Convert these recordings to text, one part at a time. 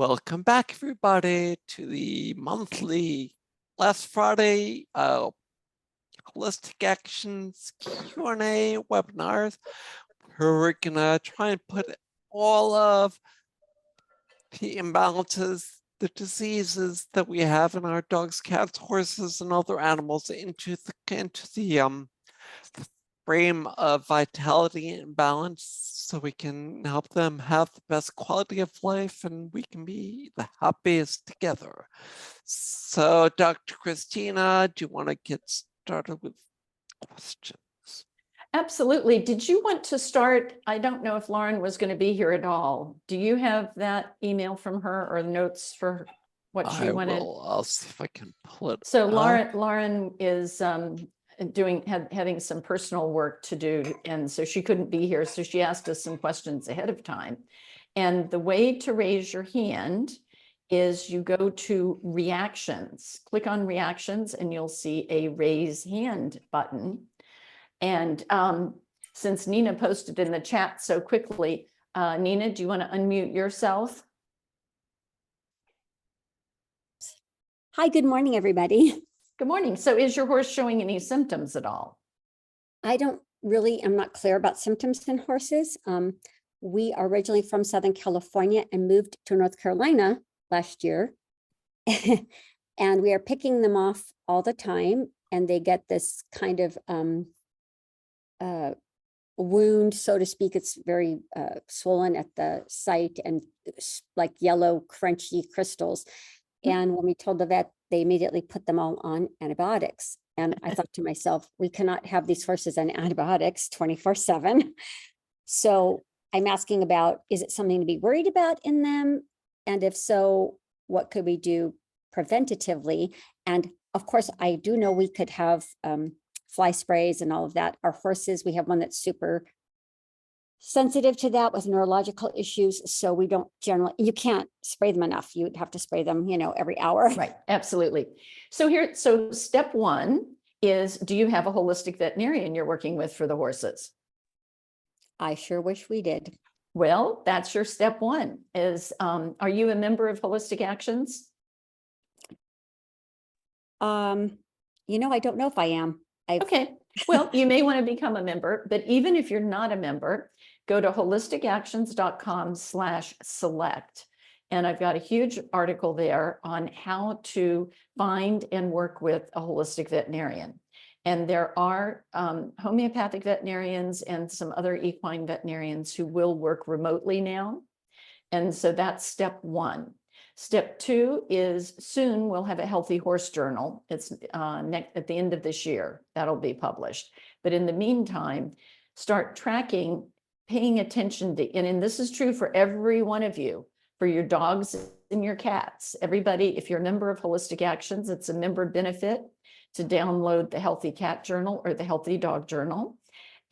Welcome back, everybody, to the monthly last Friday Holistic Actions Q&A webinars, where we're gonna try and put all of the imbalances, the diseases that we have in our dogs, cats, horses, and other animals into the frame of vitality and balance, so we can help them have the best quality of life and we can be the happiest together. So, Dr. Christina, do you want to get started with questions? Absolutely. Did you want to start? I don't know if Lauren was going to be here at all. Do you have that email from her or notes for what she wanted? I'll see if I can pull it So up. Lauren is having some personal work to do, and so she couldn't be here. So she asked us some questions ahead of time. And the way to raise your hand is you go to reactions, click on reactions, and you'll see a raise hand button. And since Nina posted in the chat so quickly, Nina, do you want to unmute yourself? Hi, good morning, everybody. Good morning. So is your horse showing any symptoms at all? I'm not clear about symptoms in horses. We are originally from Southern California and moved to North Carolina last year. And we are picking them off all the time. And they get this kind of wound, so to speak. It's very swollen at the site and like yellow, crunchy crystals. And when we told the vet, they immediately put them all on antibiotics. And I thought to myself, we cannot have these horses on antibiotics 24/7. So I'm asking about, is it something to be worried about in them? And if so, what could we do preventatively? And of course, I do know we could have fly sprays and all of that. Our horses, we have one that's super sensitive to that with neurological issues. So we don't you can't spray them enough. You'd have to spray them, every hour. Right, absolutely. So step one is, do you have a holistic veterinarian you're working with for the horses? I sure wish we did. Well, that's your step one is, are you a member of Holistic Actions? I don't know if I am. Okay, well, you may want to become a member, but even if you're not a member, go to holisticactions.com/select. And I've got a huge article there on how to find and work with a holistic veterinarian. And there are homeopathic veterinarians and some other equine veterinarians who will work remotely now. And so that's step one. Step two is soon we'll have a healthy horse journal. It's at the end of this year, that'll be published. But in the meantime, start tracking, paying attention to, and this is true for every one of you, for your dogs and your cats. Everybody, if you're a member of Holistic Actions, it's a member benefit to download the Healthy Cat Journal or the Healthy Dog Journal.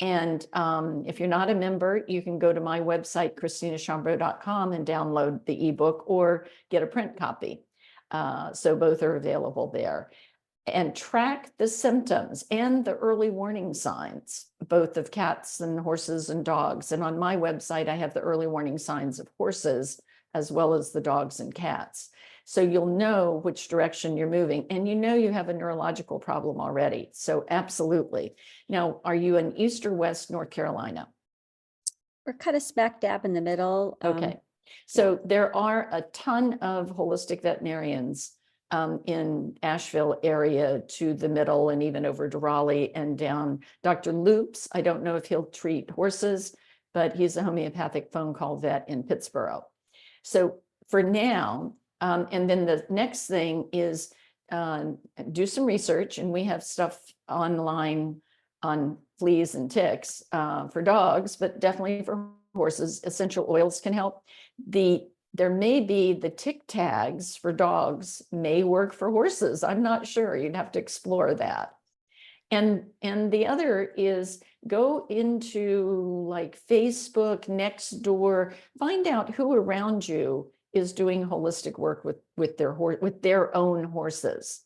And if you're not a member, you can go to my website, ChristinaChambreau.com, and download the ebook or get a print copy. So both are available there. And track the symptoms and the early warning signs, both of cats and horses and dogs. And on my website, I have the early warning signs of horses as well as the dogs and cats. So you'll know which direction you're moving, and you have a neurological problem already. So absolutely. Now, are you in East or West North Carolina? We're kind of smack dab in the middle. Okay. So there are a ton of holistic veterinarians in Asheville area to the middle and even over to Raleigh and down. Dr. Loops, I don't know if he'll treat horses, but he's a homeopathic phone call vet in Pittsboro. So for now, and then the next thing is do some research, and we have stuff online on fleas and ticks for dogs, but definitely for horses. Essential oils can help. There may be the tick tags for dogs may work for horses. I'm not sure. You'd have to explore that. And the other is go into like Facebook, Nextdoor, find out who around you is doing holistic work with their own horses.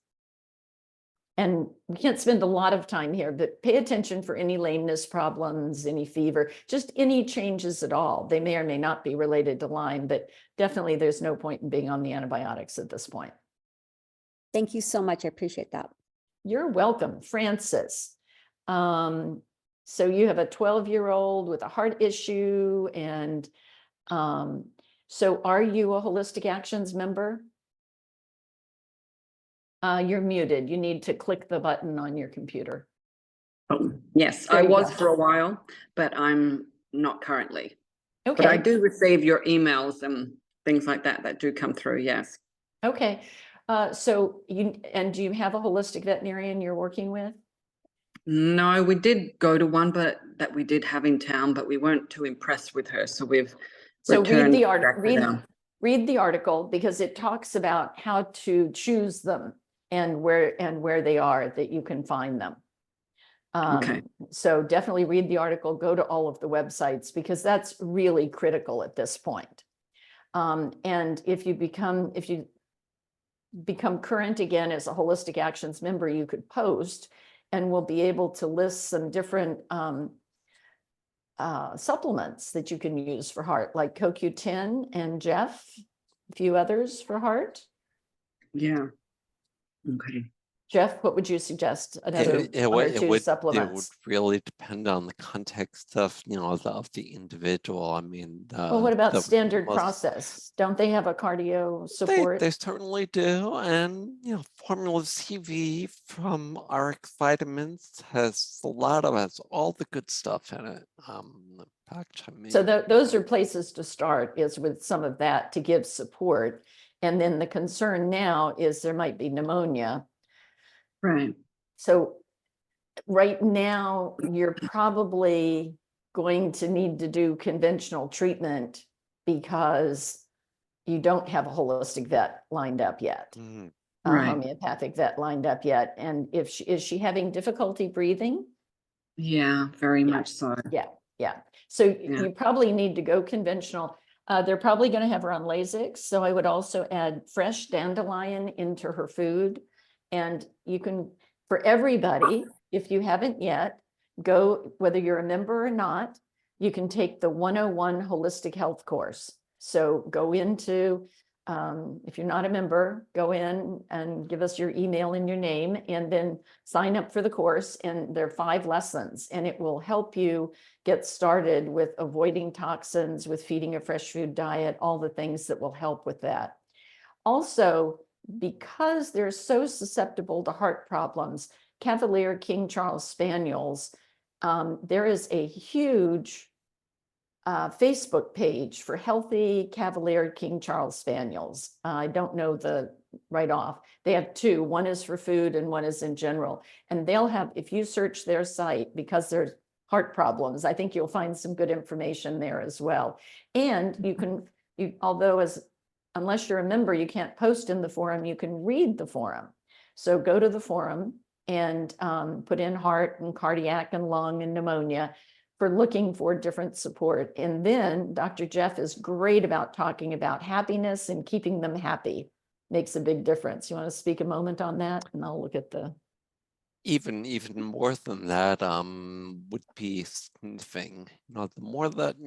And we can't spend a lot of time here, but pay attention for any lameness problems, any fever, just any changes at all. They may or may not be related to Lyme, but definitely there's no point in being on the antibiotics at this point. Thank you so much. I appreciate that. You're welcome, Francis. So you have a 12-year-old with a heart issue, and so are you a Holistic Actions member? You're muted. You need to click the button on your computer. Oh, yes, There I you was go. for a while, but I'm not currently. But I Okay, do receive your emails and things like that that do come through, yes. okay. So do you have a holistic veterinarian you're working with? No, we did go to one, but that we did have in town, but we weren't too impressed with her, so we've So read returned the back to article. them. Read the article, because it talks about how to choose them and where they are, that you can find them. Okay. So definitely read the article, go to all of the websites, because that's really critical at this point. And if you become current again as a Holistic Actions member, you could post, and we'll be able to list some different supplements that you can use for heart, like CoQ10 and Jeff, a few others for heart. Yeah. Okay. Jeff, what would you suggest? Another one or two It supplements? would really depend on the context of, of the individual. I mean, Well, what about the standard most- process? Don't they have a cardio They, support? they certainly do. And, Formula CV from RX Vitamins has all the good stuff in it. In fact, I mean, So those are places to start, is with some of that to give support. And then the concern now is there might be pneumonia. Right. So right now, you're probably going to need to do conventional treatment because you don't have a holistic vet lined up yet, a Right. homeopathic vet lined up yet. And is she having difficulty breathing? Yeah, very much so. Yeah. So you probably need to go conventional. They're probably going to have her on Lasix. So I would also add fresh dandelion into her food. And you can, for everybody, if you haven't yet, go, whether you're a member or not, you can take the 101 Holistic Health course. So go into, if you're not a member, go in and give us your email and your name, and then sign up for the course. And there are 5 lessons, and it will help you get started with avoiding toxins, with feeding a fresh food diet, all the things that will help with that. Also, because they're so susceptible to heart problems, Cavalier King Charles Spaniels, there is a huge Facebook page for healthy Cavalier King Charles Spaniels. I don't know the right off. They have 2. One is for food and one is in general. And they'll have, if you search their site, because there's heart problems, I think you'll find some good information there as well. And you can, although unless you're a member, you can't post in the forum, you can read the forum. So go to the forum and put in heart and cardiac and lung and pneumonia for looking for different support. And then Dr. Jeff is great about talking about happiness and keeping them happy. Makes a big difference. You want to speak a moment on that? And I'll look at the... Even more than that, would be sniffing. The more that,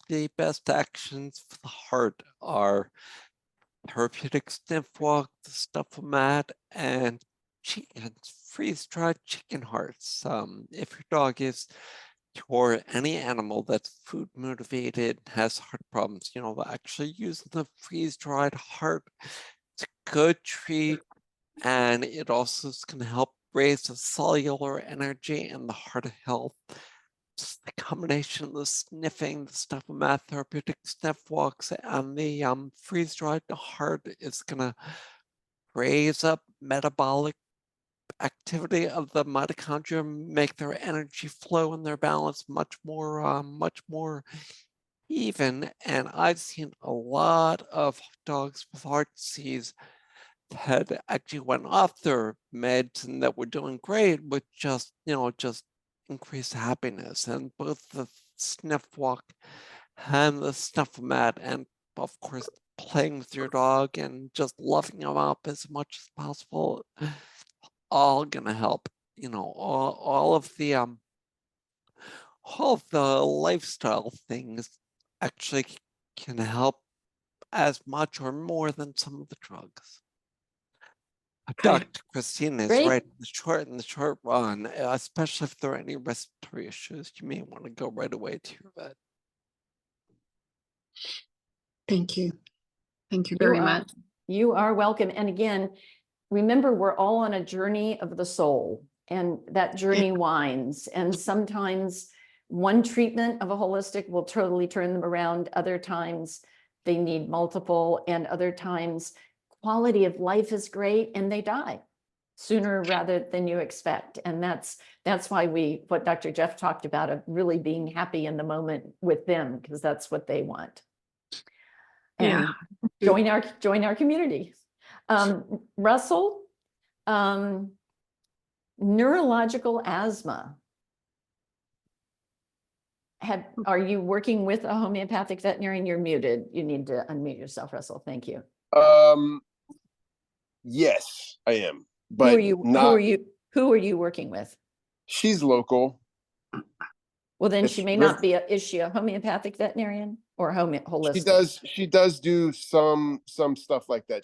the best actions for the heart are therapeutic sniff walk, the Stuff-O-Mat, and freeze-dried chicken hearts. If your dog is, or any animal that's food motivated, has heart problems, actually using the freeze-dried heart, it's a good treat, and it also is going to help raise the cellular energy and the heart health. Just the combination of the sniffing, the Stuff-O-Mat therapeutic sniff walks, and the freeze-dried heart is going to raise up metabolic activity of the mitochondria, make their energy flow and their balance much more even. And I've seen a lot of dogs with heart disease that actually went off their meds and that were doing great with just increased happiness. And both the sniff walk and the Stuff-O-Mat, and of course playing with your dog and just loving them up as much as possible, all gonna help. You know, all of the lifestyle things actually can help as much or more than some of the drugs. Okay. Dr. Christina is Great. right. In the short run, especially if there are any respiratory issues, you may want to go right away to your vet. Thank you. Thank you You very are- much. You are welcome. And again, remember, we're all on a journey of the soul, and that journey winds. And sometimes one treatment of a holistic will totally turn them around. Other times they need multiple, and other times quality of life is great and they die sooner rather than you expect. And that's why what Dr. Jeff talked about, of really being happy in the moment with them, because that's what they want. And join our community. Russell, neurological asthma. Are you working with a homeopathic veterinarian? You're muted. You need to unmute yourself, Russell. Thank you. Yes, I am. Who But are you working with? she's local. Well, then It's she may Riv- not be is she a homeopathic veterinarian or holistic? She does do some stuff like that.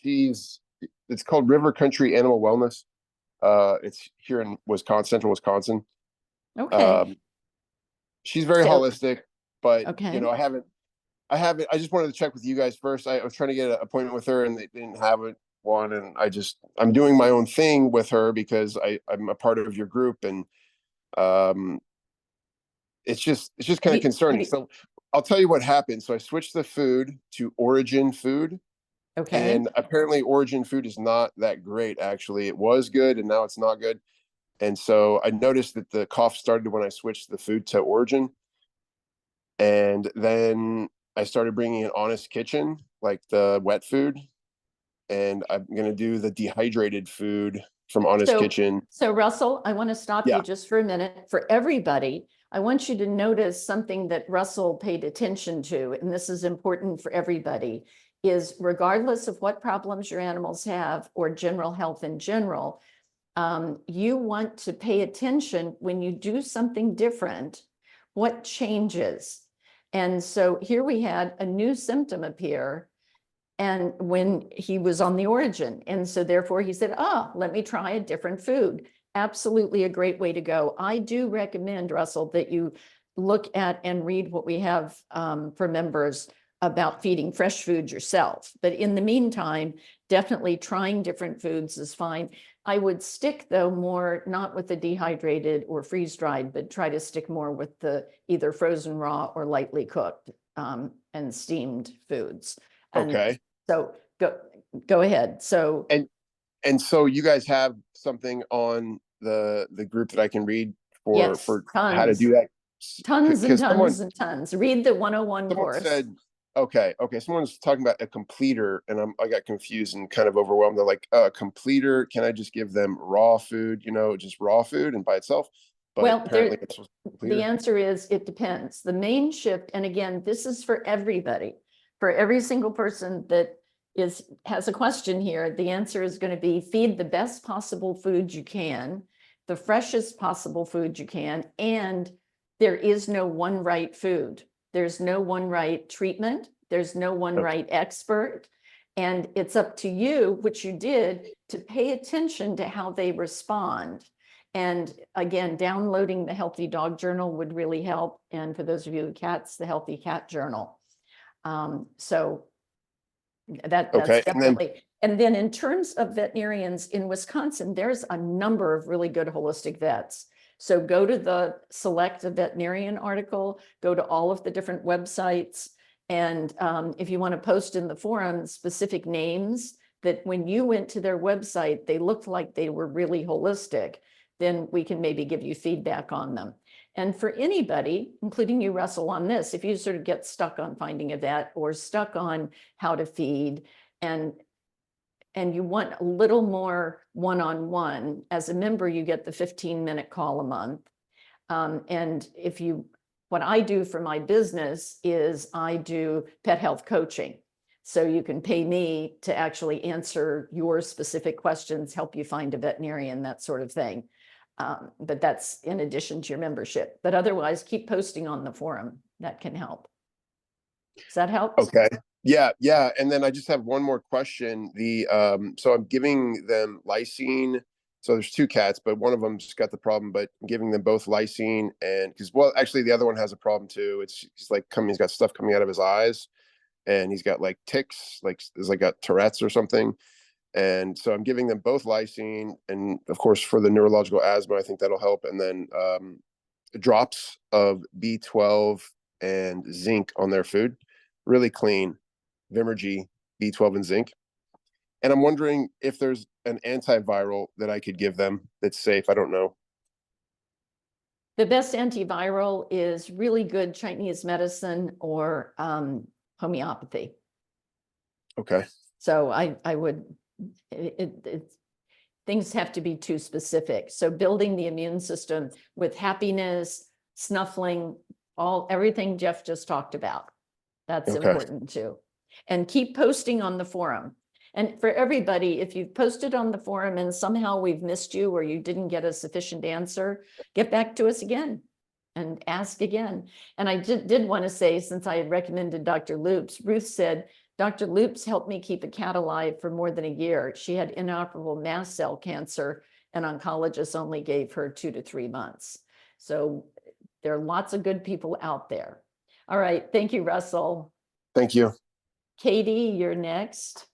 It's called River Country Animal Wellness. It's here in central Wisconsin. Okay. She's very So- holistic, but Okay. you know, I just wanted to check with you guys first. I was trying to get an appointment with her and they didn't have one. And I'm doing my own thing with her because I'm a part of your group, and it's just kind of concerning. So I'll tell you what happened. So I switched the food to Origin food. Okay. And apparently Origin food is not that great. Actually, it was good and now it's not good. And so I noticed that the cough started when I switched the food to Origin. And then I started bringing in Honest Kitchen, like the wet food. And I'm going to do the dehydrated food from Honest Kitchen. So Russell, I want to stop you just for a minute. For everybody, I want you to notice something that Russell paid attention to, and this is important for everybody, is regardless of what problems your animals have or general health in general, you want to pay attention when you do something different, what changes. And so here we had a new symptom appear, and when he was on the Origin. And so therefore he said, let me try a different food. Absolutely a great way to go. I do recommend, Russell, that you look at and read what we have for members about feeding fresh food yourself. But in the meantime, definitely trying different foods is fine. I would stick though more, not with the dehydrated or freeze-dried, but try to stick more with the either frozen raw or lightly cooked and steamed foods. Okay. So go ahead. So and so you guys have something on the group that I can read for how to do that. Tons and tons and tons. Read the 101 course. Said, okay. Someone's talking about a completer, and I got confused and kind of overwhelmed. They're like, completer, can I just give them raw food? Just raw food and by itself? But well, apparently the answer is it depends. The main shift, and again, this is for everybody, for every single person that has a question here, the answer is going to be feed the best possible food you can, the freshest possible food you can, and there is no one right food. There's no one right treatment. There's no one right expert. And it's up to you, which you did, to pay attention to how they respond. And again, downloading the Healthy Dog Journal would really help. And for those of you with cats, the Healthy Cat Journal. So that's definitely. And then in terms of veterinarians in Wisconsin, there's a number of really good holistic vets. So go to the Select a Veterinarian article, go to all of the different websites. And if you want to post in the forum specific names that when you went to their website, they looked like they were really holistic, then we can maybe give you feedback on them. And for anybody, including you, Russell, on this, if you sort of get stuck on finding a vet or stuck on how to feed and you want a little more one-on-one, as a member, you get the 15-minute call a month. And what I do for my business is I do pet health coaching. So you can pay me to actually answer your specific questions, help you find a veterinarian, that sort of thing. But that's in addition to your membership. But otherwise, keep posting on the forum. That can help. Does that help? Okay. Yeah. And then I just have one more question. So I'm giving them lysine. So there's 2 cats, but one of them's got the problem, but I'm giving them both lysine and actually the other one has a problem too. He's got stuff coming out of his eyes and he's got like tics, got Tourette's or something. And so I'm giving them both lysine and of course for the neurological asthma, I think that'll help. And then, drops of B12 and zinc on their food. Really clean, Vimergy, B12 and zinc. And I'm wondering if there's an antiviral that I could give them that's safe. I don't know. The best antiviral is really good Chinese medicine or homeopathy. Okay. So I would, things have to be too specific. So building the immune system with happiness, snuffling, everything Jeff just talked about. That's Okay. important too. And keep posting on the forum. And for everybody, if you've posted on the forum and somehow we've missed you or you didn't get a sufficient answer, get back to us again and ask again. And I did want to say, since I had recommended Dr. Loops, Ruth said, Dr. Loops helped me keep a cat alive for more than a year. She had inoperable mast cell cancer and oncologists only gave her 2 to 3 months. So there are lots of good people out there. All right. Thank you, Russell. Thank you. Katie, you're next.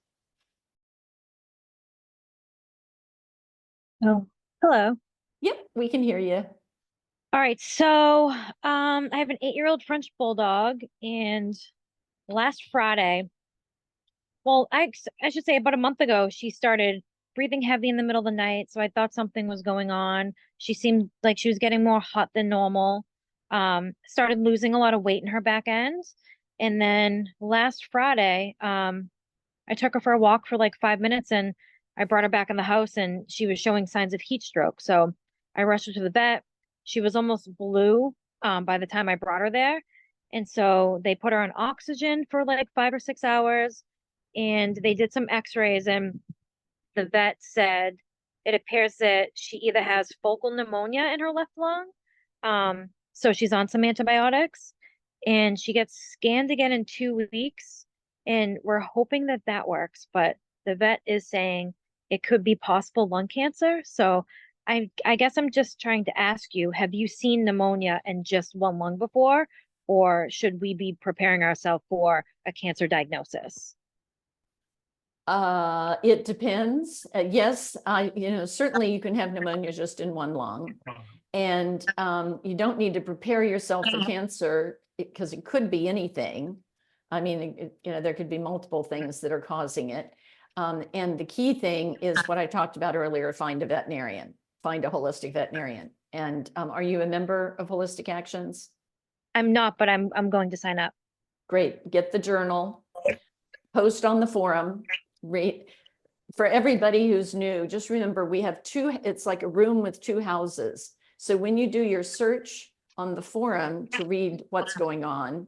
Oh, hello. Yep, we can hear you. All right, so I have an 8-year-old French bulldog, and last Friday, well, I should say about a month ago, she started breathing heavy in the middle of the night, so I thought something was going on. She seemed like she was getting more hot than normal. Started losing a lot of weight in her back end, and then last Friday, I took her for a walk for like 5 minutes, and I brought her back in the house and she was showing signs of heat stroke. So I rushed her to the vet. She was almost blue by the time I brought her there. And so they put her on oxygen for like 5 or 6 hours and they did some x-rays and the vet said it appears that she either has focal pneumonia in her left lung. So she's on some antibiotics and she gets scanned again in 2 weeks. And we're hoping that that works, but the vet is saying it could be possible lung cancer. So I guess I'm just trying to ask you, have you seen pneumonia in just one lung before? Or should we be preparing ourselves for a cancer diagnosis? It depends. Yes, certainly you can have pneumonia just in one lung. And you don't need to prepare yourself for cancer because it could be anything. I mean, there could be multiple things that are causing it. And the key thing is what I talked about earlier, find a veterinarian, find a holistic veterinarian. And are you a member of Holistic Actions? I'm not, but I'm going to sign up. Great. Get the journal, post on the forum, rate. For everybody who's new, just remember we have it's like a room with 2 houses. So when you do your search on the forum to read what's going on,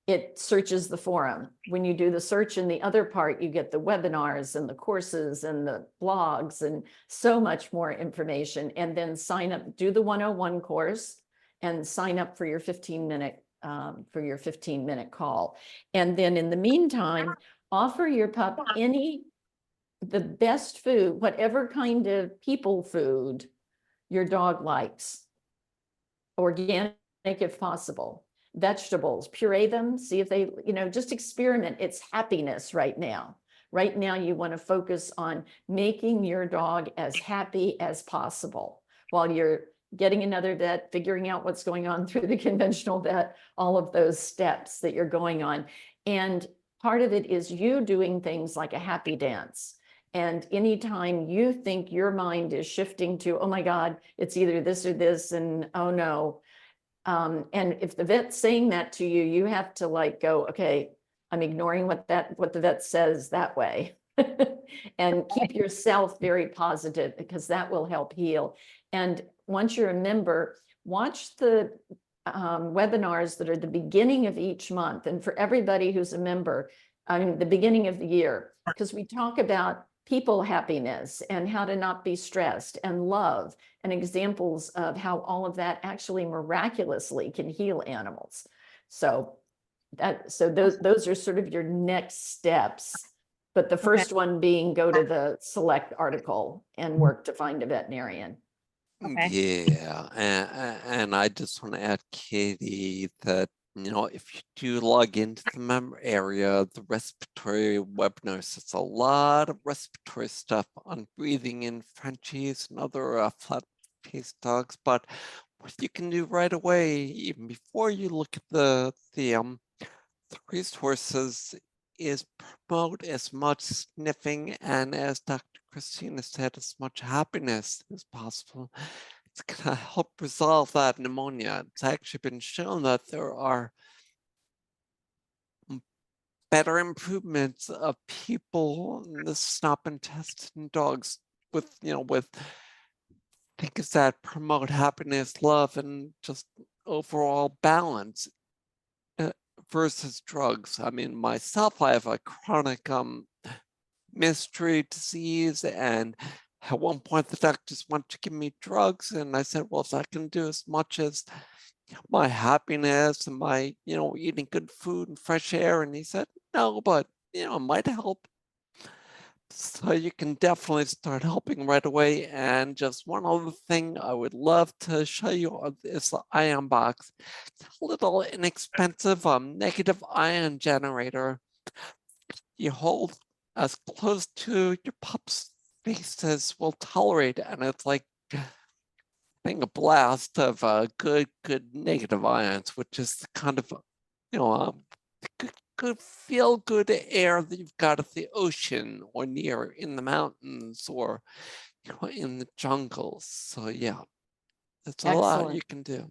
it searches the forum. When you do the search in the other part, you get the webinars and the courses and the blogs and so much more information. And then sign up, do the 101 course and sign up for your 15-minute call. And then in the meantime, offer your pup the best food, whatever kind of people food your dog likes. Organic if possible. Vegetables, puree them, see if they, just experiment. It's happiness right now. Right now, you want to focus on making your dog as happy as possible while you're getting another vet, figuring out what's going on through the conventional vet, all of those steps that you're going on. And part of it is you doing things like a happy dance. And anytime you think your mind is shifting to, oh my God, it's either this or this, and oh no. And if the vet's saying that to you, you have to go, okay, I'm ignoring what the vet says that way. And keep yourself very positive because that will help heal. And once you're a member, watch the webinars that are the beginning of each month. And for everybody who's a member, I mean, the beginning of the year, because we talk about people happiness and how to not be stressed and love and examples of how all of that actually miraculously can heal animals. So those are sort of your next steps. But the first one being go to the select article and work to find a veterinarian. Okay. Yeah, and I just want to add, Katie, that if you do log into the member area, the respiratory webinars, it's a lot of respiratory stuff on breathing in Frenchies and other flat-faced dogs. But what you can do right away, even before you look at the resources, is promote as much sniffing and, as Dr. Christina said, as much happiness as possible. It's going to help resolve that pneumonia. It's actually been shown that there are better improvements of people, and this has not been tested in dogs, with things that promote happiness, love, and just overall balance versus drugs. I mean, myself, I have a chronic mystery disease, and at one point the doctors wanted to give me drugs, and I said, well, if I can do as much as my happiness and my eating good food and fresh air, and he said, no, but it might help. So you can definitely start helping right away. And just one other thing I would love to show you is the ion box. It's a little inexpensive negative ion generator. You hold as close to your pup's face as will tolerate, and it's like being a blast of good negative ions, which is the kind of good feel good air that you've got at the ocean or near in the mountains or in the jungles. So yeah, that's a lot you can do.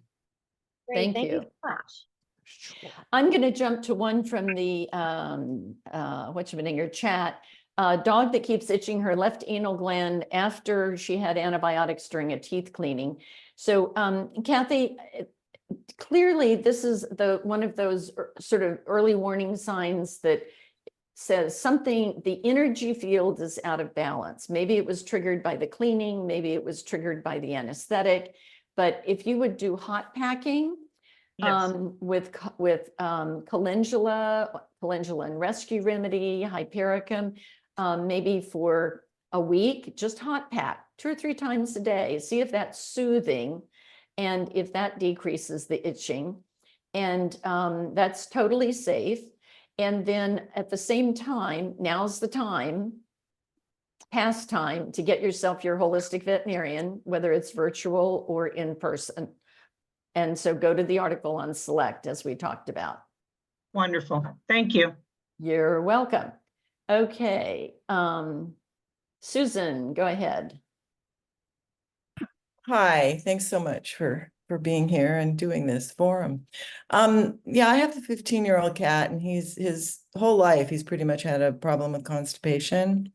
Great. Thank you. So much. Sure. I'm going to jump to one from the whatchamandinger chat. Dog that keeps itching her left anal gland after she had antibiotics during a teeth cleaning. So Kathy, clearly this is one of those sort of early warning signs that says something, the energy field is out of balance. Maybe it was triggered by the cleaning, maybe it was triggered by the anesthetic, but if you would do hot packing, with calendula and rescue remedy, hypericum, maybe for a week, just hot pack 2 or 3 times a day. See if that's soothing and if that decreases the itching. And that's totally safe. And then at the same time, now's the time, past time, to get yourself your holistic veterinarian, whether it's virtual or in person. And so go to the article on Select, as we talked about. Wonderful. Thank you. You're welcome. Okay. Susan, go ahead. Hi, thanks so much for being here and doing this forum. Yeah, I have a 15-year-old cat, and his whole life, he's pretty much had a problem with constipation.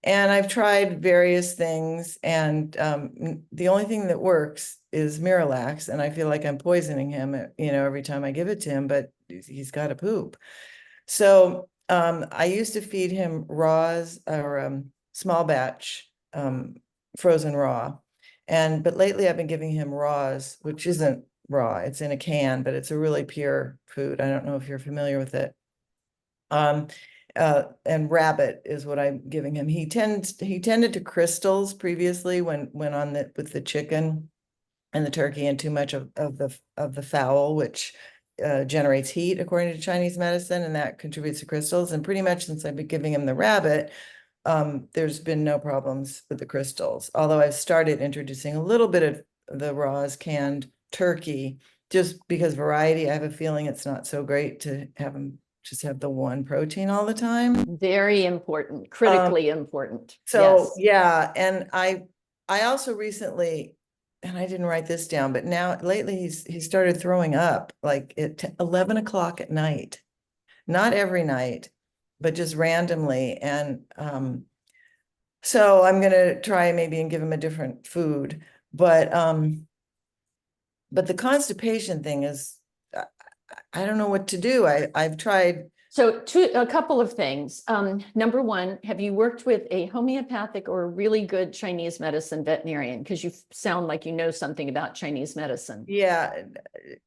And I've tried various things, and the only thing that works is Miralax, and I feel like I'm poisoning him, every time I give it to him, but he's got to poop. So I used to feed him raws or small batch frozen raw, but lately I've been giving him raws, which isn't raw, it's in a can, but it's a really pure food. I don't know if you're familiar with it. And rabbit is what I'm giving him. He tended to crystals previously when on with the chicken and the turkey and too much of the fowl, which generates heat according to Chinese medicine, and that contributes to crystals. And pretty much since I've been giving him the rabbit, there's been no problems with the crystals. Although I've started introducing a little bit of the raws canned turkey, just because variety. I have a feeling it's not so great to have him just have the one protein all the time. Very important, critically important. So yes. Yeah, and I also recently, and I didn't write this down, but now lately he started throwing up like at 11 o'clock at night, not every night, but just randomly. And so I'm gonna try maybe and give him a different food, but the constipation thing is, I don't know what to do. I've tried So a couple of things. Number one, have you worked with a homeopathic or a really good Chinese medicine veterinarian? Because you sound like you know something about Chinese medicine. Yeah,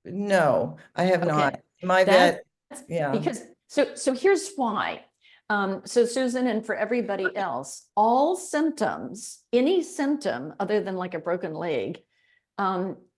no, I have not. Okay. My vet, yeah. Because, so here's why. So Susan, and for everybody else, all symptoms, any symptom other than like a broken leg,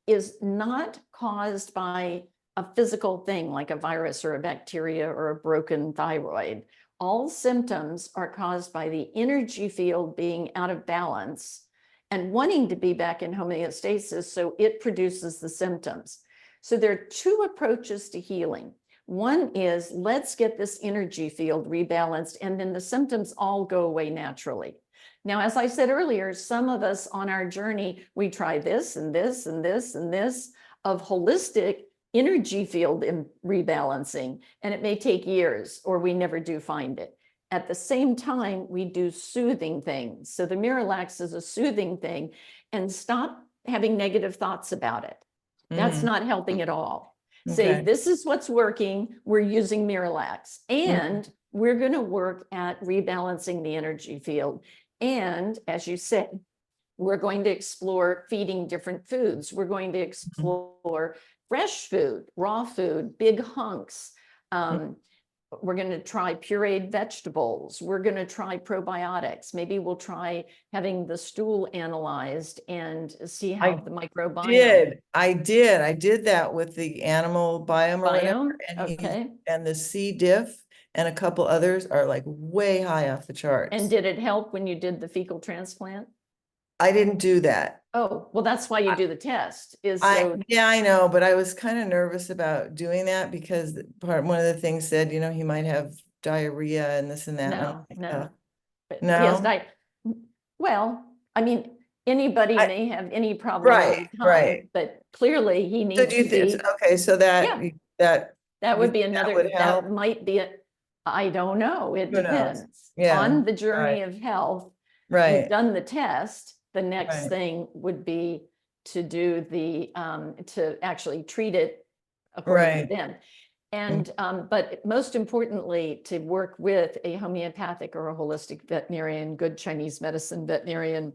is not caused by a physical thing like a virus or a bacteria or a broken thyroid. All symptoms are caused by the energy field being out of balance and wanting to be back in homeostasis, so it produces the symptoms. So there are two approaches to healing. One is, let's get this energy field rebalanced, and then the symptoms all go away naturally. Now, as I said earlier, some of us on our journey, we try this and this and this and this of holistic energy field rebalancing, and it may take years or we never do find it. At the same time, we do soothing things. So the Miralax is a soothing thing, and stop having negative thoughts about it. That's not helping at all. Say, Okay. this is what's working. We're using Miralax, and we're going to work at rebalancing the energy field. And as you said, we're going to explore feeding different foods. We're going to explore fresh food, raw food, big hunks. We're going to try pureed vegetables. We're going to try probiotics. Maybe we'll try having the stool analyzed and see how the microbiome. I did that with the animal biome or whatever, and Okay. and the C. diff and a couple others are like way high off the charts. And did it help when you did the fecal transplant? I didn't do that. Oh, well, that's why you do the test, is Yeah, I know, but I was kind of nervous about doing that because one of the things said, you know, he might have diarrhea and this and that. no. But No? yes, well, I mean, anybody may have any problem all Right, the time, right. but clearly he So needs do you to think, be, okay, so that that would be that another, would help? that might be, I don't know, it Who knows? depends. Yeah, On the journey right. of health, Right. you've done the test, the next Right. thing would be to do the, to actually treat it according to them. And, but most importantly, to work with a homeopathic or a holistic veterinarian, good Chinese medicine veterinarian,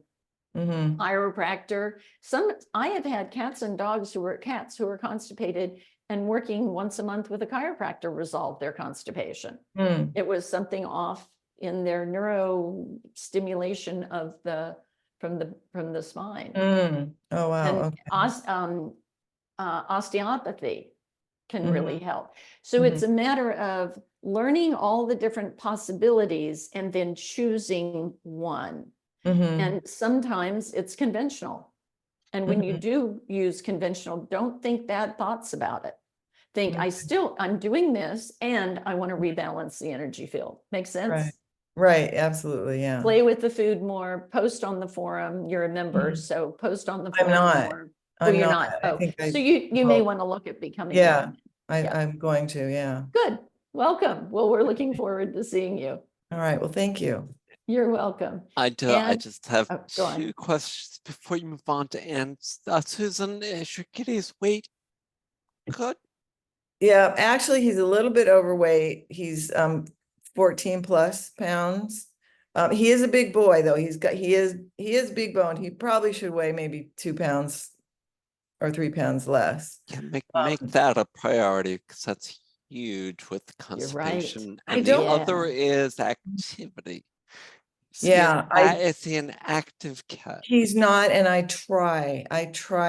chiropractor. I have had cats and dogs who are constipated, and working once a month with a chiropractor resolved their constipation. It was something off in their neuro stimulation of from the spine. Oh, wow. And osteopathy can really help. So it's a matter of learning all the different possibilities and then choosing one. And sometimes it's conventional. And when you do use conventional, don't think bad thoughts about it. Think, I'm doing this and I want to rebalance the energy field. Makes sense? Right, absolutely, yeah. Play with the food more, post on the forum. You're a member, so post on the forum more. I'm you're not. not. So you may want to look at becoming one. I'm going to, yeah. Good. Welcome. Well, we're looking forward to seeing you. All right, well, thank you. You're welcome. I just have go on. 2 questions before you move on to Ann's. Susan, is your kitty's weight good? Yeah, actually, he's a little bit overweight. He's 14 plus pounds. He is a big boy though. He is big boned. He probably should weigh maybe 2 pounds or 3 pounds less. Yeah, make that a priority, because that's huge with constipation. Right. And the other is activity. Yeah, Is he an active cat? He's not, and I try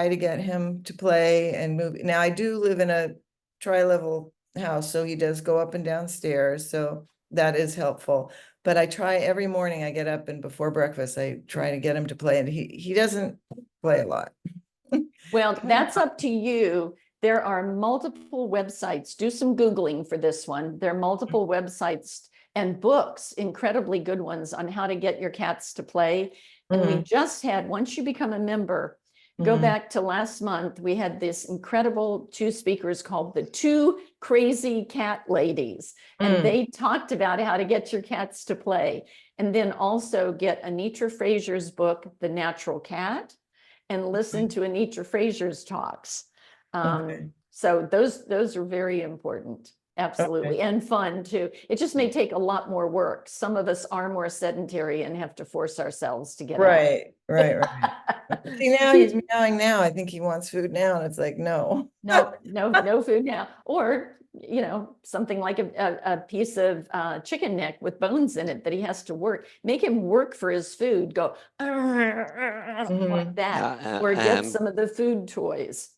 to get him to play and move. Now I do live in a tri-level house, so he does go up and down stairs, so that is helpful. But I try every morning, I get up and before breakfast, I try to get him to play, and he doesn't play a lot. Well, that's up to you. There are multiple websites. Do some Googling for this one. There are multiple websites and books, incredibly good ones, on how to get your cats to play. And we just had, once you become a member, go back to last month, we had this incredible 2 speakers called the 2 Crazy Cat Ladies. And they talked about how to get your cats to play. And then also get Anitra Frazier's book, The Natural Cat, and listen to Anitra Frazier's talks. So those are very important. Absolutely. And fun too. It just may take a lot more work. Some of us are more sedentary and have to force ourselves to get out. Right. See, now he's meowing now. I think he wants food now. And it's like, no. No food now. Or, something like a piece of chicken neck with bones in it that he has to work. Make him work for his food. Go like that. Yeah, Or get and some of the food toys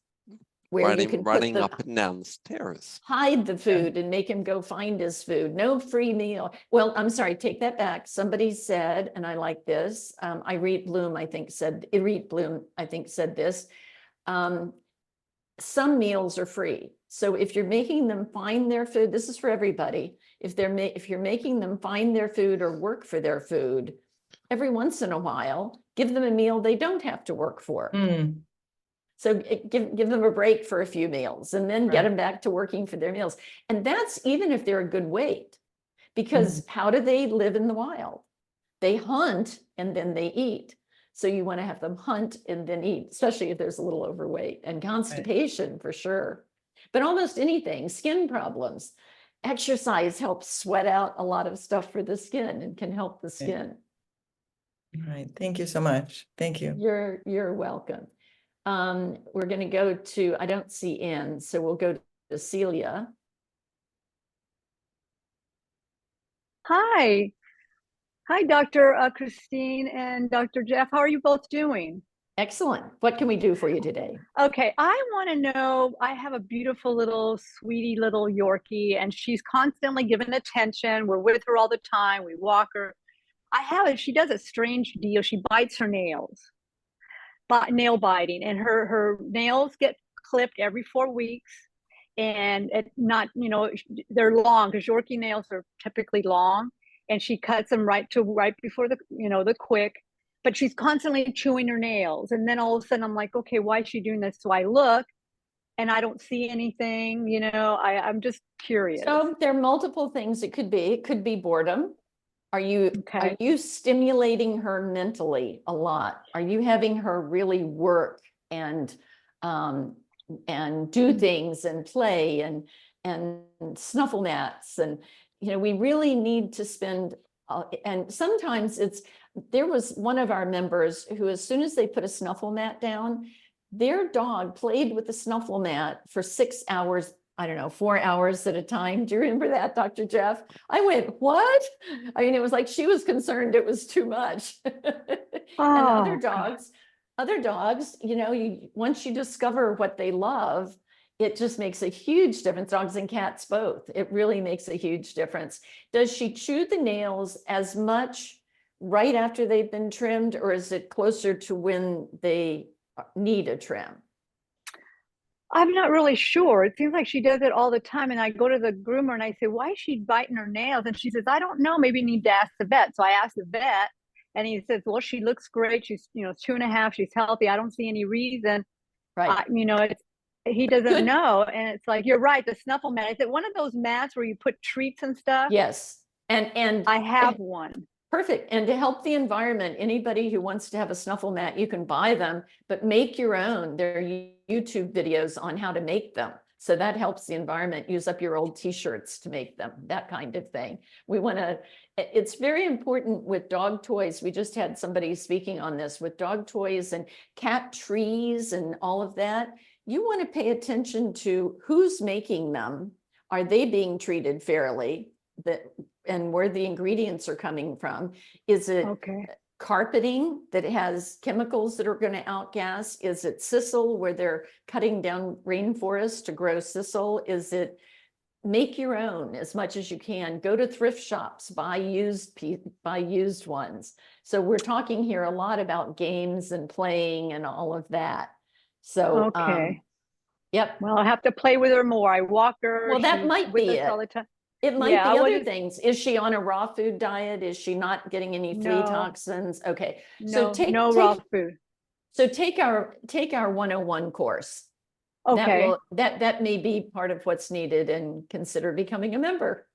where you can running up and down the stairs. hide the food and make him go find his food. No free meal. Well, I'm sorry, take that back. Somebody said, and I like this, Irit Bloom, I think said this, some meals are free. So if you're making them find their food, this is for everybody. If you're making them find their food or work for their food, every once in a while, give them a meal they don't have to work for. So give them a break for a few meals and then get them back to working for their meals. And that's even if they're a good weight, because how do they live in the wild? They hunt and then they eat. So you want to have them hunt and then eat, especially if there's a little overweight and constipation for sure. But almost anything, skin problems, exercise helps sweat out a lot of stuff for the skin and can help the skin. Right. Thank you so much. Thank you. You're welcome. We're going to go to, I don't see Ann, so we'll go to Celia. Hi, Dr. Christine and Dr. Jeff. How are you both doing? Excellent. What can we do for you today? Okay, I want to know, I have a beautiful little sweetie little Yorkie, and she's constantly given attention. We're with her all the time. We walk her. She does a strange deal. She bites her nails, nail biting, and her nails get clipped every 4 weeks. And it's not, they're long because Yorkie nails are typically long, and she cuts them right before the quick. But she's constantly chewing her nails. And then all of a sudden I'm like, okay, why is she doing this? So I look and I don't see anything, I'm just curious. So there are multiple things it could be. It could be boredom. Are you stimulating her mentally a lot? Are you having her really work and do things and play and snuffle mats? And, we really need to spend, and sometimes there was one of our members who, as soon as they put a snuffle mat down, their dog played with the snuffle mat for 6 hours, 4 hours at a time. Do you remember that, Dr. Jeff? I went, what? It was like she was concerned it was too much. And other dogs, once you discover what they love, it just makes a huge difference. Dogs and cats both. It really makes a huge difference. Does she chew the nails as much right after they've been trimmed, or is it closer to when they need a trim? I'm not really sure. It seems like she does it all the time. And I go to the groomer and I say, why is she biting her nails? And she says, I don't know, maybe you need to ask the vet. So I asked the vet and he says, well, she looks great. She's, 2.5, she's healthy. I don't see any reason. Right. He doesn't know. And it's like, you're right. The snuffle mat, is it one of those mats where you put treats and stuff? Yes. And I have one. Perfect. And to help the environment, anybody who wants to have a snuffle mat, you can buy them, but make your own. There are YouTube videos on how to make them. So that helps the environment. Use up your old t-shirts to make them, that kind of thing. It's very important with dog toys. We just had somebody speaking on this with dog toys and cat trees and all of that. You want to pay attention to who's making them. Are they being treated fairly? And where the ingredients are coming from. Is it carpeting that has chemicals that are going to outgas? Is it sisal where they're cutting down rainforests to grow sisal? Is it make your own as much as you can? Go to thrift shops, buy used ones. So we're talking here a lot about games and playing and all of that. So yep. Well, I have to play with her more. I walk her. Well, that might be it. All the time. It might be other things. Is she on a raw food diet? Is she not getting any flea toxins? Okay. So no raw food. So take our 101 course. Okay. That may be part of what's needed, and consider becoming a member.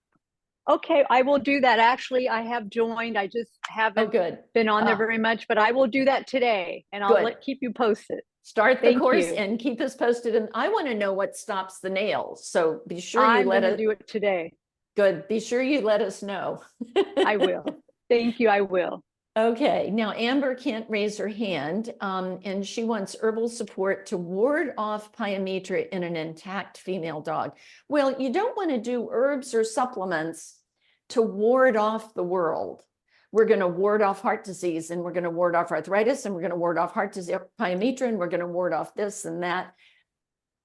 Okay, I will do that. Actually, I have joined. I just haven't been on there very much, but I will do that today, and I'll keep you posted. Start the Thank course you. and keep us posted. And I want to know what stops the nails. So be sure you I'm let going to us, do it today. good. Be sure you let us know. I will. Thank you. I will. Okay, now Amber can't raise her hand, and she wants herbal support to ward off pyometra in an intact female dog. Well, you don't want to do herbs or supplements to ward off the world. We're going to ward off heart disease, and we're going to ward off arthritis, and we're going to ward off heart disease, pyometra, and we're going to ward off this and that.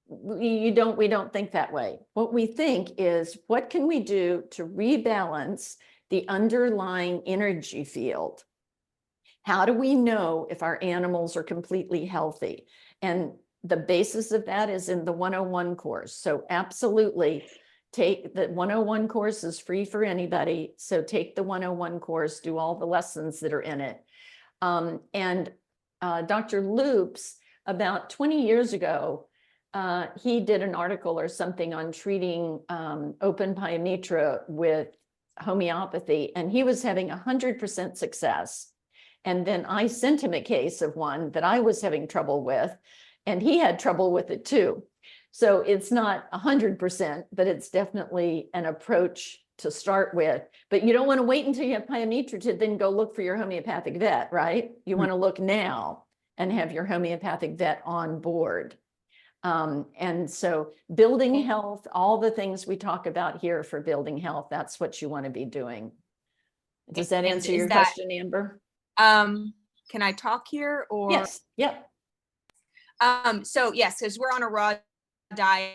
We don't think that way. What we think is, what can we do to rebalance the underlying energy field? How do we know if our animals are completely healthy? And the basis of that is in the 101 course. So absolutely take the 101 course is free for anybody. So take the 101 course, do all the lessons that are in it. Dr. Loops, about 20 years ago, he did an article or something on treating open pyometra with homeopathy, and he was having 100% success. And then I sent him a case of one that I was having trouble with, and he had trouble with it too. So it's not 100%, but it's definitely an approach to start with. But you don't want to wait until you have pyometra to then go look for your homeopathic vet, right? You want to look now and have your homeopathic vet on board. And so building health, all the things we talk about here for building health, that's what you want to be doing. Does that answer your question, Amber? Can I talk here or? Yes. Yep. So yes, because we're on a raw diet,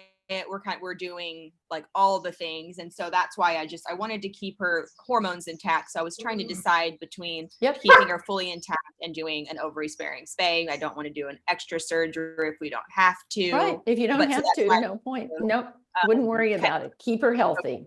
we're doing like all the things. And so that's why I wanted to keep her hormones intact. So I was trying to decide between keeping her fully intact and doing an ovary sparing spay. I don't want to do an extra surgery if we don't have to. Right. If you don't have to, no point. Nope. Wouldn't worry about it. Keep her healthy.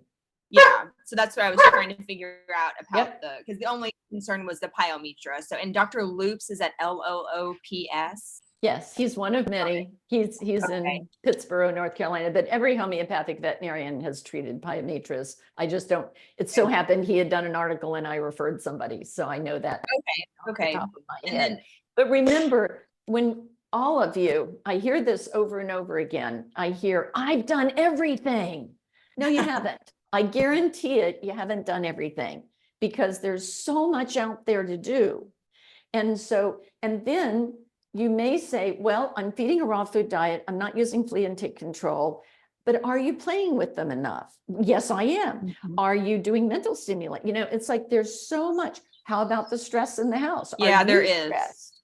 Yeah. So that's what I was trying to figure out about because the only concern was the pyometra. So, and Dr. Loops is at LOOPS. Yes, he's one of many. He's in Pittsburgh, North Carolina, but every homeopathic veterinarian has treated pyometras. I just don't, it so happened he had done an article and I referred somebody. So I know that. Okay. Top of my head. But remember, when all of you, I hear this over and over again. I hear, I've done everything. No, you haven't. I guarantee it, you haven't done everything because there's so much out there to do. And so, and then you may say, well, I'm feeding a raw food diet. I'm not using flea and tick control, but are you playing with them enough? Yes, I am. Are you doing mental stimulant? You know, it's like, there's so much. How about the stress in the house? Yeah, there is. Stressed?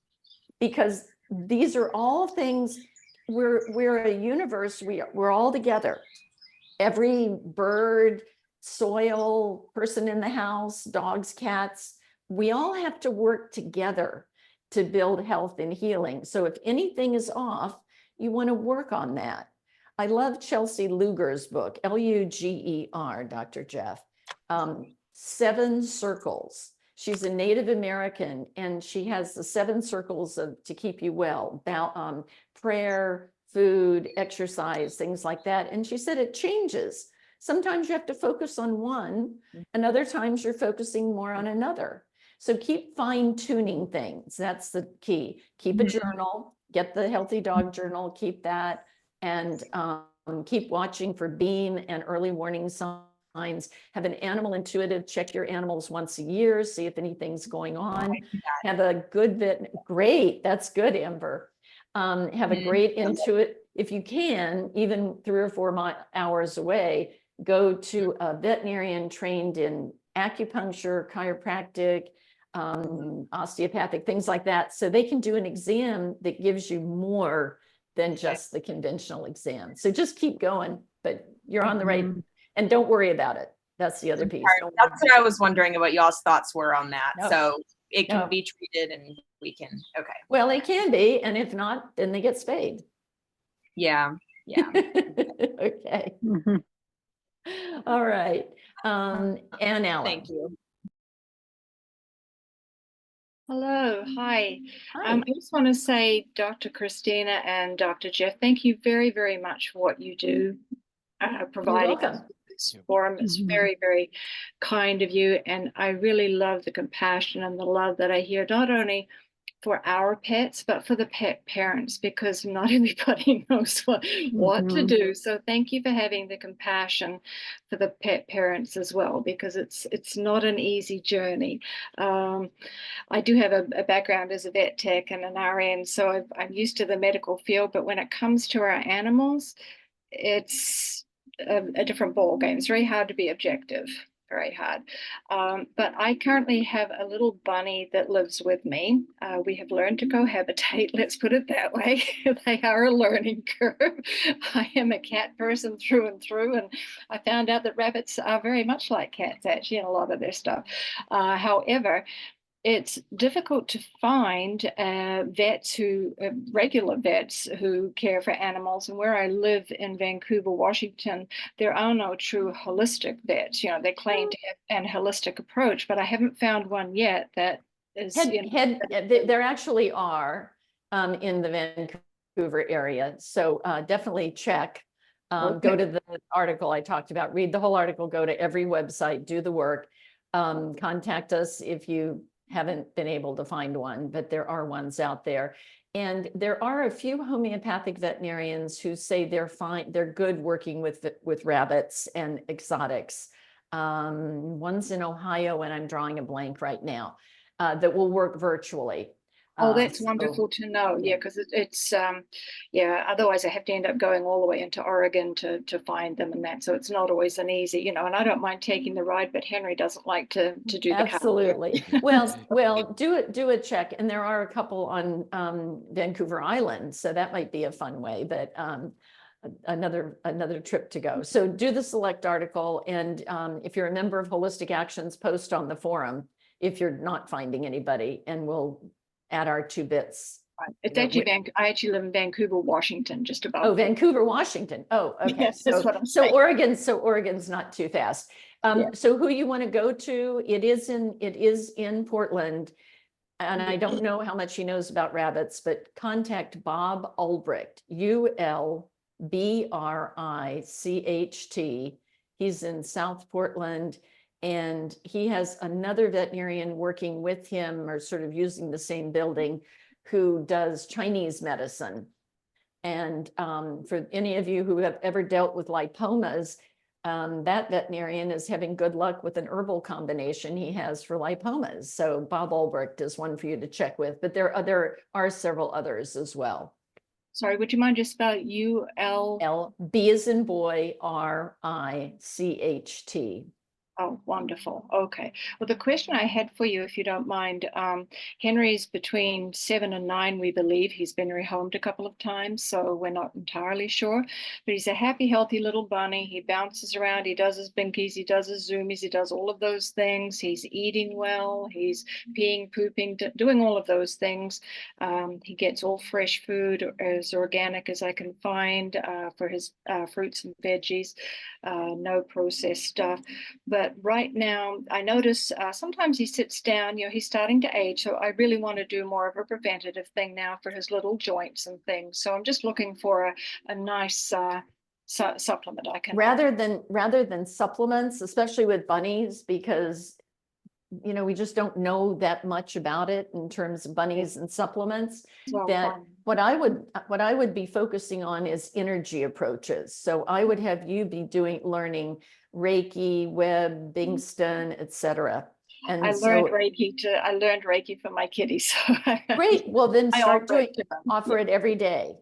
Because these are all things, we're a universe, we're all together. Every bird, soil, person in the house, dogs, cats, we all have to work together to build health and healing. So if anything is off, you want to work on that. I love Chelsea Luger's book, Luger, Dr. Jeff, 7 Circles. She's a Native American, and she has the 7 circles to keep you well, prayer, food, exercise, things like that. And she said it changes. Sometimes you have to focus on one, and other times you're focusing more on another. So keep fine tuning things. That's the key. Keep a journal, get the Healthy Dog Journal, keep that, and keep watching for beam and early warning signs. Have an animal intuitive, check your animals once a year, see if anything's going on. Have a good vet. Great, that's good, Amber. Have a great intuit, if you can, even 3 or 4 hours away, go to a veterinarian trained in acupuncture, chiropractic, osteopathic, things like that. So they can do an exam that gives you more than just the conventional exam. So just keep going, but you're on the right, and don't worry about it. That's the other piece. That's what I was wondering about y'all's thoughts were on that. No. So it can be treated and we can, Well, it can be, and if not, then they get spayed. Yeah. Okay. All right. And Alan. Thank you. Hello, hi. Hi. I just want to say, Dr. Christina and Dr. Jeff, thank you very, very much for what you do, providing us with this forum. It's very, very kind of you, and I really love the compassion and the love that I hear, not only for our pets, but for the pet parents, because not everybody knows what to do. So thank you for having the compassion for the pet parents as well, because it's not an easy journey. I do have a background as a vet tech and an RN, so I'm used to the medical field, but when it comes to our animals, it's a different ball game. It's very hard to be objective, very hard. But I currently have a little bunny that lives with me. We have learned to cohabitate, let's put it that way. They are a learning curve. I am a cat person through and through, and I found out that rabbits are very much like cats, actually, in a lot of their stuff. However, it's difficult to find vets who, regular vets who care for animals. And where I live in Vancouver, Washington, there are no true holistic vets. You know, they claim to have an holistic approach, but I haven't found one yet that is. There actually are in the Vancouver area. So definitely check. Go to the article I talked about, read the whole article, go to every website, do the work. Contact us if you haven't been able to find one, but there are ones out there. And there are a few homeopathic veterinarians who say they're fine, they're good working with rabbits and exotics. One's in Ohio, and I'm drawing a blank right now, that will work virtually. Oh, that's wonderful to know. Yeah, because it's yeah, otherwise I have to end up going all the way into Oregon to find them and that. So it's not always an easy, you know, and I don't mind taking the ride, but Henry doesn't like to do the absolutely. Well, do a check. And there are a couple on Vancouver Island, so that might be a fun way, but another trip to go. So do the select article, and if you're a member of Holistic Actions, post on the forum if you're not finding anybody, and we'll add our 2 bits. It's actually I actually live in Vancouver, Washington, just about. Oh, Vancouver, Washington. Oh, okay. Yes, that's what I'm saying. Oregon's not too fast. So who you want to go to? It is in Portland, and I don't know how much he knows about rabbits, but contact Bob Ulbricht, ULBRICHT. He's in South Portland. And he has another veterinarian working with him, or sort of using the same building, who does Chinese medicine. And for any of you who have ever dealt with lipomas, that veterinarian is having good luck with an herbal combination he has for lipomas. So Bob Ulbricht is one for you to check with, but there are several others as well. Sorry, would you mind just spelling UL? B as in boy, RICHT. Oh, wonderful. Okay. Well, the question I had for you, if you don't mind, Henry's between 7 and 9, we believe. He's been rehomed a couple of times, so we're not entirely sure. But he's a happy, healthy little bunny. He bounces around. He does his binkies. He does his zoomies. He does all of those things. He's eating well. He's peeing, pooping, doing all of those things. He gets all fresh food, as organic as I can find, for his fruits and veggies, no processed stuff. But right now, I notice sometimes he sits down, you know, he's starting to age. So I really want to do more of a preventative thing now for his little joints and things. So I'm just looking for a nice supplement I can. Rather than supplements, especially with bunnies, because, you know, we just don't know that much about it in terms of bunnies and supplements. What I would be focusing on is energy approaches. So I would have you be learning Reiki, Webb, Bingston, etc. And I learned Reiki for my kitties. Great. Well, then offer it every day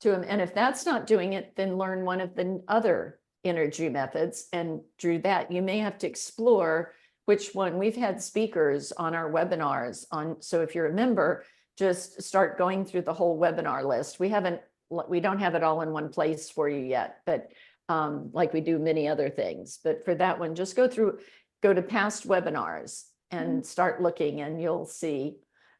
to them. And if that's not doing it, then learn one of the other energy methods. And through that, you may have to explore which one. We've had speakers on our webinars on. So if you're a member, just start going through the whole webinar list. We don't have it all in one place for you yet, but like we do many other things. But for that one, just go to past webinars and start looking, and you'll see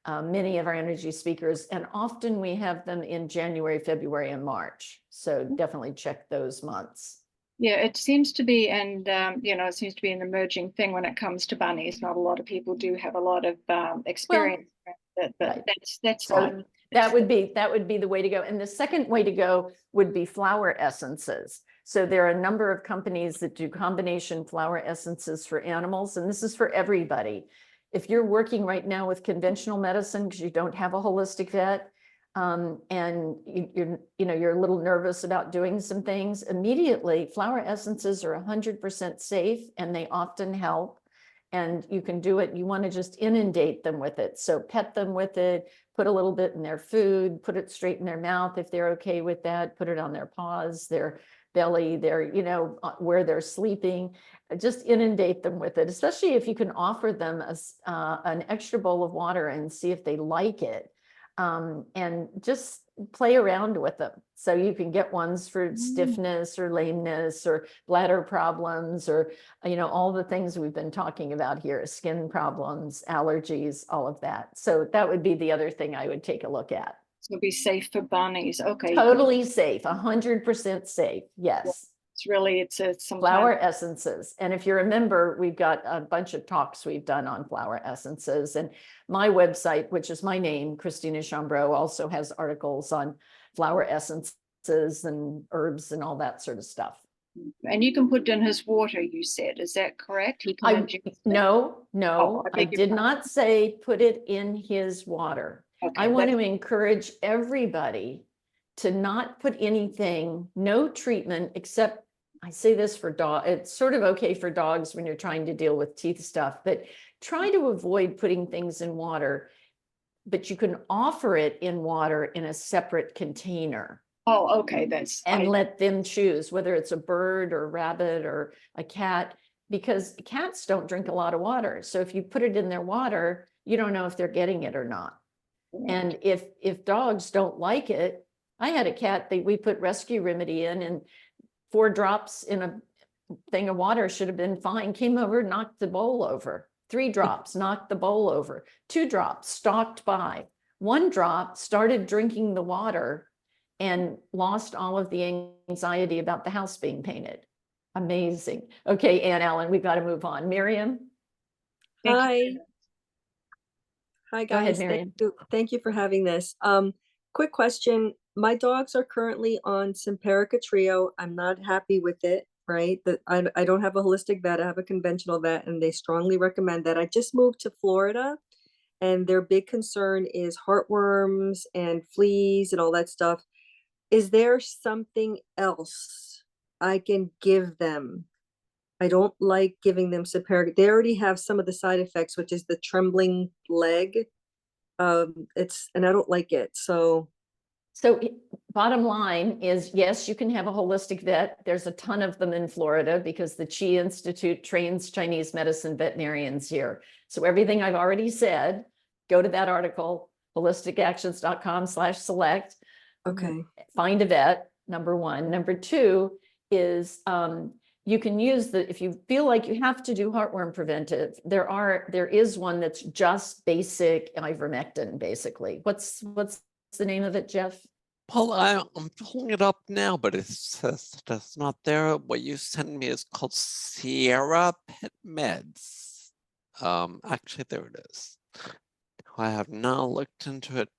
many of our energy speakers. And often we have them in January, February, and March. So definitely check those months. Yeah, it seems to be, and you know, it seems to be an emerging thing when it comes to bunnies. Not a lot of people do have a lot of experience. But right. That's fine. That would be the way to go. And the second way to go would be flower essences. So there are a number of companies that do combination flower essences for animals, and this is for everybody. if you're working right now with conventional medicine because you don't have a holistic vet, and you're a little nervous about doing some things, immediately flower essences are 100% safe and they often help. And you can do it. You want to just inundate them with it. So pet them with it, put a little bit in their food, put it straight in their mouth if they're okay with that, put it on their paws, their belly, their, where they're sleeping. Just inundate them with it, especially if you can offer them an extra bowl of water and see if they like it. And just play around with them. So you can get ones for stiffness or lameness or bladder problems or, all the things we've been talking about here, skin problems, allergies, all of that. So that would be the other thing I would take a look at. So be safe for bunnies. Okay. Totally safe, 100% safe. Yes. It's really, it's flower essences. And if you remember, we've got a bunch of talks we've done on flower essences, and my website, which is my name, Christina Chambreau, also has articles on flower essences and herbs and all that sort of stuff. And you can put in his water, you said, is that correct? No, I did not say put it in his water. Okay, I want to encourage everybody to not put anything, no treatment, except I say this for dogs. It's sort of okay for dogs when you're trying to deal with teeth stuff, but try to avoid putting things in water, but you can offer it in water in a separate container. Oh, okay. And let them choose whether it's a bird or rabbit or a cat, because cats don't drink a lot of water. So if you put it in their water, you don't know if they're getting it or not. And if dogs don't like it, I had a cat that we put Rescue Remedy in, and 4 drops in a thing of water should have been fine. Came over, knocked the bowl over. 3 drops, knocked the bowl over. 2 drops, stalked by. 1 drop, started drinking the water and lost all of the anxiety about the house being painted. Amazing. Okay, Ann Allen, we've got to move on. Miriam? Hi. Hi, guys. Go ahead, Miriam. Thank you for having this. Quick question. My dogs are currently on Simparica Trio. I'm not happy with it, right? I don't have a holistic vet. I have a conventional vet, and they strongly recommend that. I just moved to Florida, and their big concern is heartworms and fleas and all that stuff. Is there something else I can give them? I don't like giving them Simparica. They already have some of the side effects, which is the trembling leg. And I don't like it. So bottom line is, yes, you can have a holistic vet. There's a ton of them in Florida because the Chi Institute trains Chinese medicine veterinarians here. So everything I've already said, go to that article, holisticactions.com/select. Okay. Find a vet, number 1. Number 2 is you can use if you feel like you have to do heartworm preventive, there is one that's just basic ivermectin, basically. What's the name of it, Jeff? Well, I'm pulling it up now, but it says that's not there. What you sent me is called Sierra Pet Meds. Actually, there it is. I have not looked into it,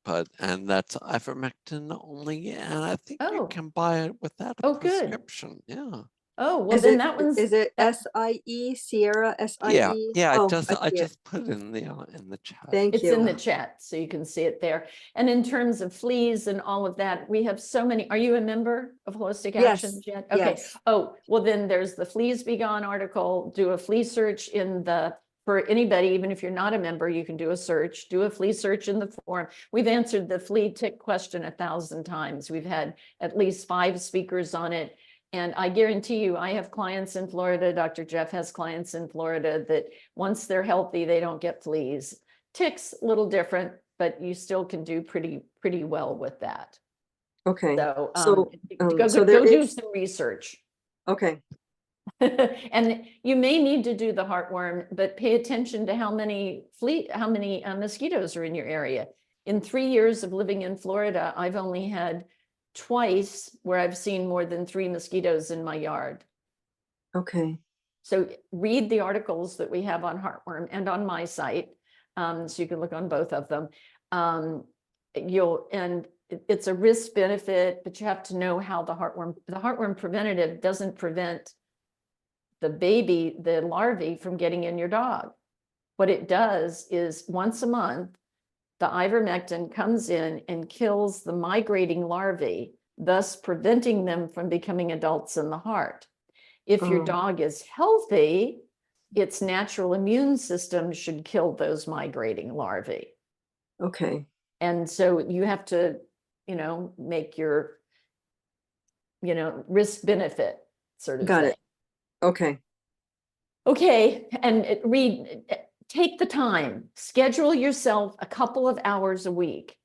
and that's ivermectin only, and I think you can buy it without a prescription. Good. Yeah. Oh, well, then that one's. Is it SIE, Sierra, SIE? Yeah, oh, I just put it in the chat. Thank you. It's in the chat, so you can see it there. And in terms of fleas and all of that, we have so many. Are you a member of Holistic Actions yet? Okay. Yes. Oh, well, then there's the Fleas Be Gone article. Do a flea search for anybody, even if you're not a member, you can do a search, do a flea search in the forum. We've answered the flea tick question 1,000 times. We've had at least 5 speakers on it. And I guarantee you, I have clients in Florida, Dr. Jeff has clients in Florida that once they're healthy, they don't get fleas. Ticks, a little different, but you still can do pretty well with that. Okay. So, go do some research. Okay. And you may need to do the heartworm, but pay attention to how many mosquitoes are in your area. In 3 years of living in Florida, I've only had twice where I've seen more than 3 mosquitoes in my yard. Okay. So read the articles that we have on heartworm and on my site. So you can look on both of them. It's a risk benefit, but you have to know how the heartworm preventative doesn't prevent the larvae from getting in your dog. what it does is once a month, the ivermectin comes in and kills the migrating larvae, thus preventing them from becoming adults in the heart. If your Oh. dog is healthy, its natural immune system should kill those migrating larvae. Okay. And so you have to, make your, risk benefit sort of Got thing. it. Okay. Okay, and take the time, schedule yourself a couple of hours a week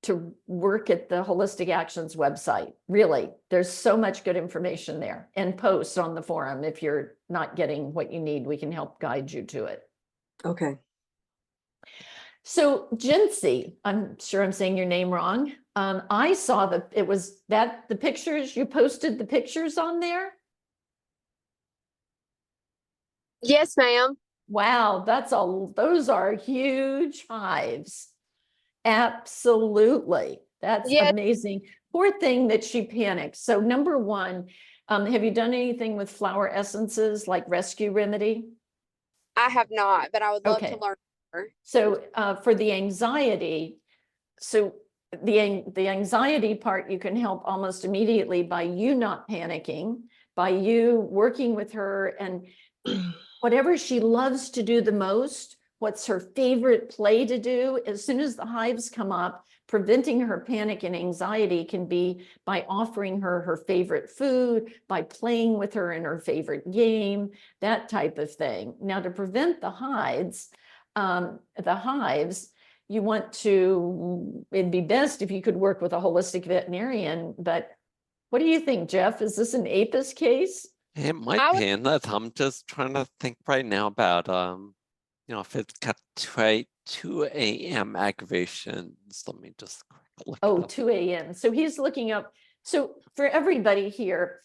to work at the Holistic Actions website. Really, there's so much good information there, and post on the forum. If you're not getting what you need, we can help guide you to it. Okay. So Jincy, I'm sure I'm saying your name wrong. I saw the pictures, you posted the pictures on there? Yes, ma'am. Wow, those are huge hives. Absolutely. That's Yes. amazing. Poor thing that she panicked. So number one, have you done anything with flower essences like Rescue Remedy? I have not, but I would love Okay. to learn more. So for the anxiety, so the anxiety part, you can help almost immediately by you not panicking, by you working with her, and whatever she loves to do the most, what's her favorite play to do, as soon as the hives come up, preventing her panic and anxiety can be by offering her her favorite food, by playing with her in her favorite game, that type of thing. Now, to prevent the hives, you want to, it'd be best if you could work with a holistic veterinarian, but what do you think, Jeff? Is this an APIS case? It might I be, and that I'm just trying to think right now about if it's got 2 a.m. activations. Let me just look it up. 2 a.m. So he's looking up. So for everybody here,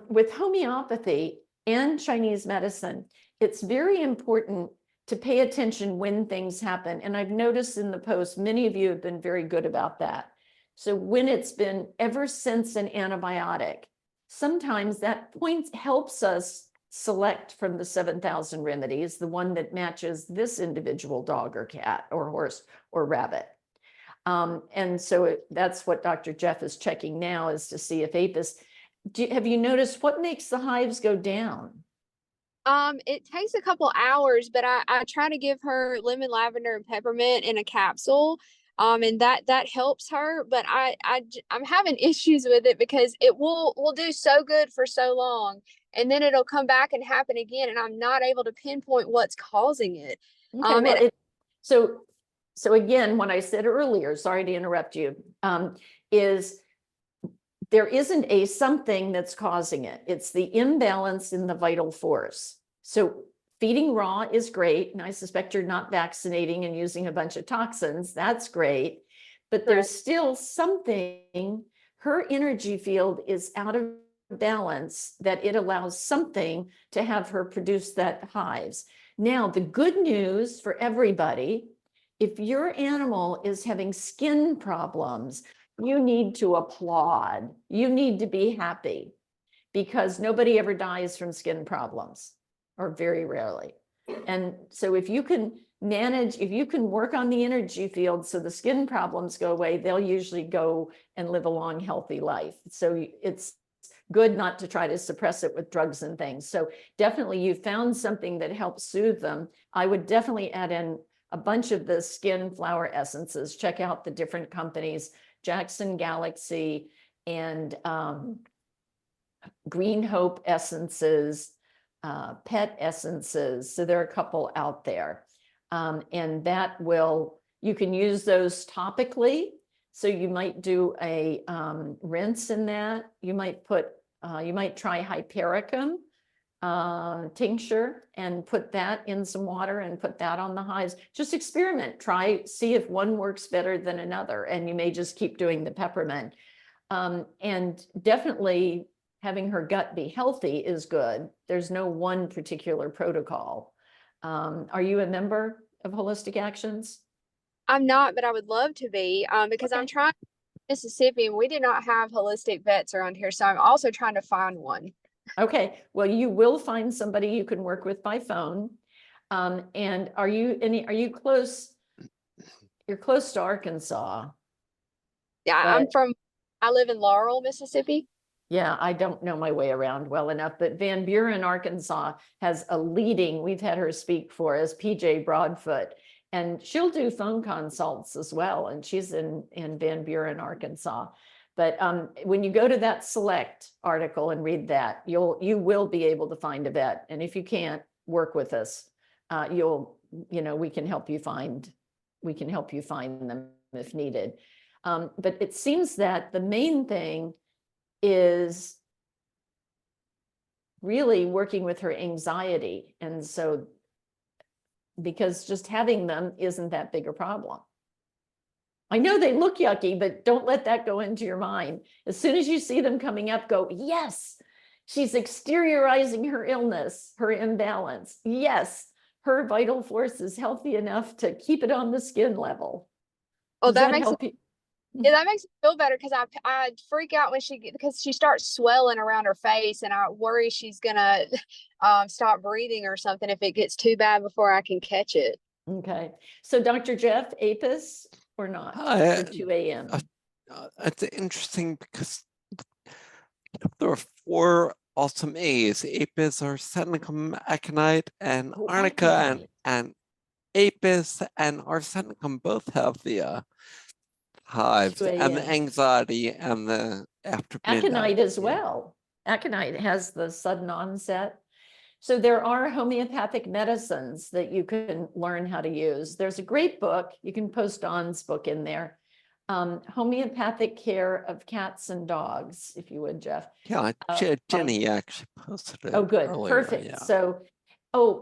with homeopathy and Chinese medicine, it's very important to pay attention when things happen. And I've noticed in the post, many of you have been very good about that. So when it's been ever since an antibiotic, sometimes that point helps us select from the 7,000 remedies, the one that matches this individual dog or cat or horse or rabbit. And so that's what Dr. Jeff is checking now, is to see if APIS, have you noticed what makes the hives go down? It takes a couple hours, but I try to give her lemon, lavender, and peppermint in a capsule. And that helps her, but I'm having issues with it because it will do so good for so long, and then it'll come back and happen again, and I'm not able to pinpoint what's causing it. Okay, well, so again, what I said earlier, sorry to interrupt you, is there isn't a something that's causing it. It's the imbalance in the vital force. So feeding raw is great, and I suspect you're not vaccinating and using a bunch of toxins. That's great, but there's still something, her energy field is out of balance, that it allows something to have her produce that hives. Now, the good news for everybody, if your animal is having skin problems, you need to applaud. You need to be happy, because nobody ever dies from skin problems, or very rarely. And so if you can manage, if you can work on the energy field so the skin problems go away, they'll usually go and live a long, healthy life. So it's good not to try to suppress it with drugs and things. So definitely you found something that helps soothe them. I would definitely add in a bunch of the skin flower essences. Check out the different companies, Jackson Galaxy and Green Hope essences, pet essences. So there are a couple out there. And that will, you can use those topically. So you might do a rinse in that. You might put, you might try hypericum tincture and put that in some water and put that on the hives. Just experiment, see if one works better than another. And you may just keep doing the peppermint. And definitely having her gut be healthy is good. There's no one particular protocol. Are you a member of Holistic Actions? I'm not, but I would love to be, because I'm trying Mississippi, and we do not have holistic vets around here. So I'm also trying to find one. Okay, well, you will find somebody you can work with by phone. And are you close? You're close to Arkansas. Yeah, I live in Laurel, Mississippi. Yeah, I don't know my way around well enough, but Van Buren, Arkansas has we've had her speak for us, PJ Broadfoot, and she'll do phone consults as well. And she's in Van Buren, Arkansas. But when you go to that select article and read that, you will be able to find a vet. And if you can't work with us, we can help you find them if needed. But it seems that the main thing is really working with her anxiety. And so, because just having them isn't that big a problem. I know they look yucky, but don't let that go into your mind. As soon as you see them coming up, go, yes, she's exteriorizing her illness, her imbalance. Yes, her vital force is healthy enough to keep it on the skin level. Oh, Does that help you? Yeah, that makes me feel better because I freak out when because she starts swelling around her face, and I worry she's gonna stop breathing or something if it gets too bad before I can catch it. Okay, so Dr. Jeff, APIS or not for 2 a.m.? It's interesting because there are 4 awesome A's. APIS, arsenicum, aconite, and arnica, and APIS and arsenicum both have the hives and the anxiety and the after midnight. Aconite as well. Aconite has the sudden onset. So there are homeopathic medicines that you can learn how to use. There's a great book. You can post Dawn's book in there. Homeopathic Care of Cats and Dogs, if you would, Jeff. Yeah, Jenny actually posted it. Oh, good. Earlier, Perfect. yeah. So,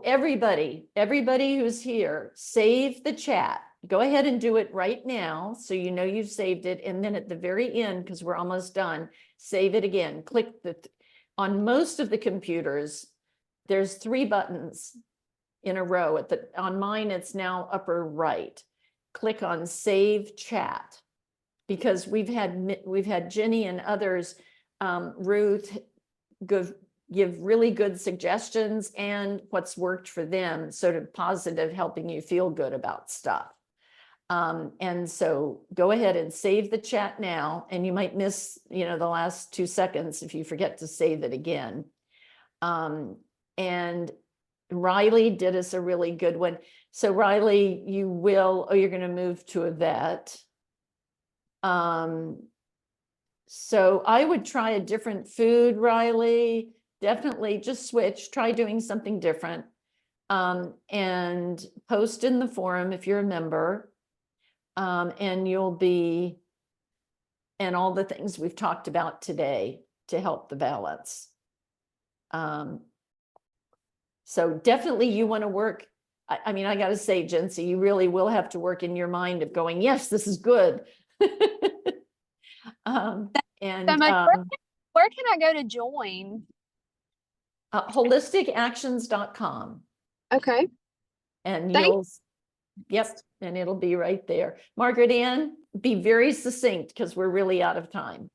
everybody who's here, save the chat. Go ahead and do it right now so you know you've saved it. And then at the very end, because we're almost done, save it again. Click on most of the computers, there's 3 buttons in a row. On mine, it's now upper right. Click on Save Chat, because we've had Jenny and others, Ruth, give really good suggestions and what's worked for them, sort of positive, helping you feel good about stuff. And so go ahead and save the chat now, and you might miss, the last 2 seconds if you forget to save it again. And Riley did us a really good one. So Riley, you're going to move to a vet. So I would try a different food, Riley. Definitely just switch, try doing something different. And post in the forum if you're a member. And and all the things we've talked about today to help the balance. So definitely you want to work. I mean, I got to say, Jency, you really will have to work in your mind of going, yes, this is good. So where can I go to join? Holisticactions.com. Okay. And Thanks. and it'll be right there. Margaret Ann, be very succinct because we're really out of time.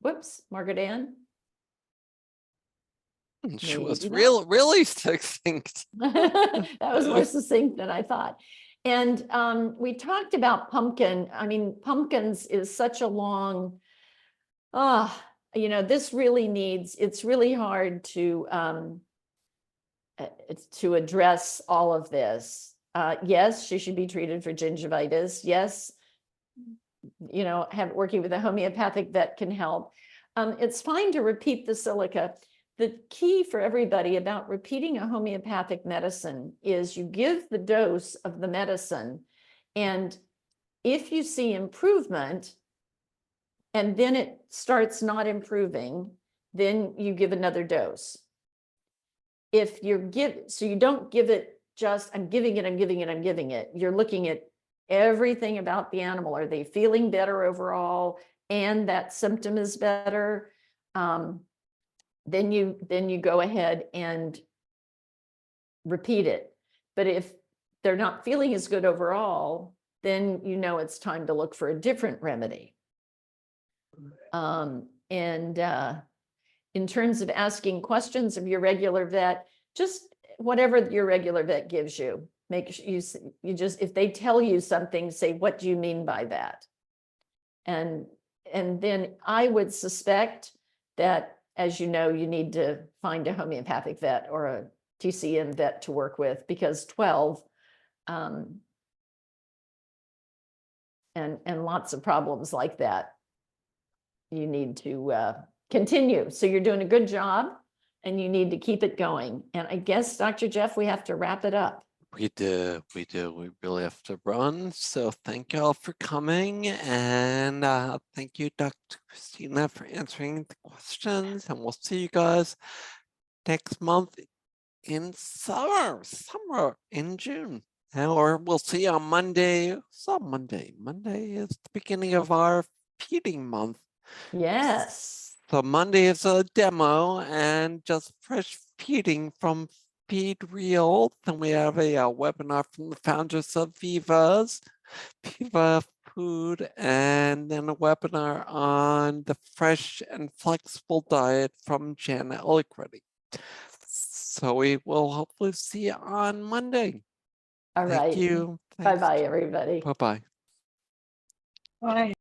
Whoops, Margaret Ann. She was really succinct. That was more succinct than I thought. And we talked about pumpkin. I mean, pumpkins is such a long, this really it's really hard to address all of this. Yes, she should be treated for gingivitis. Yes, working with a homeopathic vet can help. It's fine to repeat the silica. The key for everybody about repeating a homeopathic medicine is you give the dose of the medicine, and if you see improvement and then it starts not improving, then you give another dose. If so you don't give it just, I'm giving it. You're looking at everything about the animal. Are they feeling better overall? And that symptom is better. Then you go ahead and repeat it. But if they're not feeling as good overall, then it's time to look for a different remedy. And in terms of asking questions of your regular vet, just whatever your regular vet gives you, make sure you just, if they tell you something, say, what do you mean by that? And then I would suspect that, as you know, you need to find a homeopathic vet or a TCM vet to work with, because 12 and lots of problems like that, you need to continue. So you're doing a good job and you need to keep it going. And I guess, Dr. Jeff, we have to wrap it up. We do. We really have to run. So thank you all for coming. And thank you, Dr. Christina, for answering the questions. And we'll see you guys next month in summer in June. Or we'll see you on Monday. Monday is the beginning of our feeding month. Yes. So Monday is a demo and just fresh feeding from Feed Real. Then we have a webinar from the founders of Viva Food, and then a webinar on the fresh and flexible diet from Janet Illigrady. So we will hopefully see you on Monday. All right. Thank you. Bye-bye, everybody. Bye-bye. Bye.